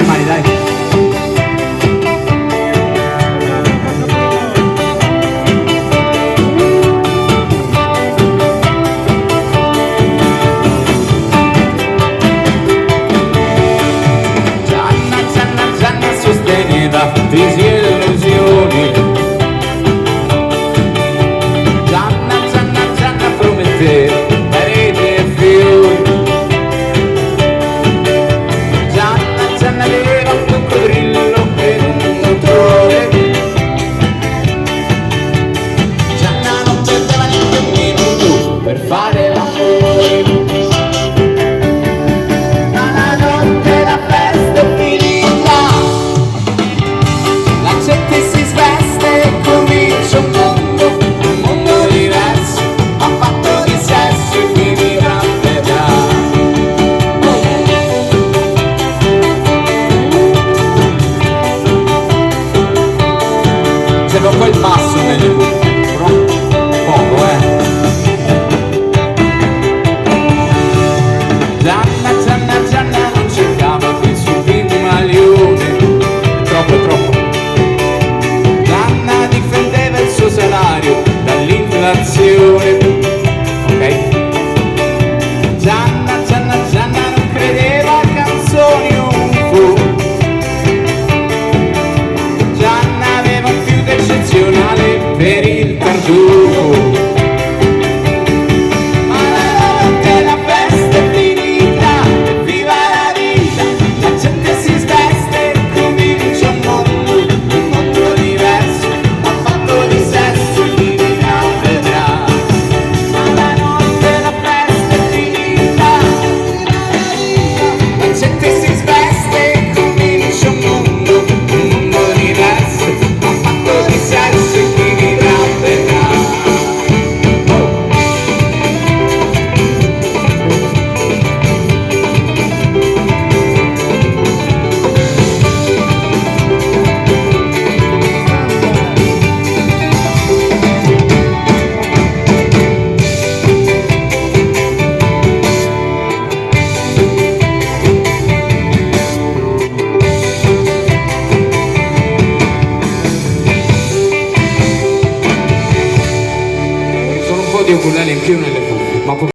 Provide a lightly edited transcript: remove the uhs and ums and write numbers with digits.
le mani, dai. Gianna sosteneva tesi e illusioni. Gianna prometteva pareti e fiori. Gianna aveva un coccodrillo e un motore. Gianna non perdeva neanche un minuto per fare l'amore. Ma la notte la festa è finita, la gente si sveste e comincia un mondo diverso, a patto di sesso e chi vivrà vedrà. Serve un po' il basso nelle cuffie, però poco, Gianna non cercava più il suo Pigmalione, troppo. Gianna difendeva il suo salario dall'inflazione, ok? Gianna non credeva a canzoni UFO. Gianna aveva un fiuto eccezionale per il tartufo. Ma la notte la festa è finita, viva la vita, la gente si sveste e comincia un mondo diverso, a patto di sesso chi vivrà vedrà. Ma la notte la festa è finita, la gente si sveste e comincia un mondo diverso, a patto di sesso chi vivrà vedrà. Sono un po' di oculari in più nelle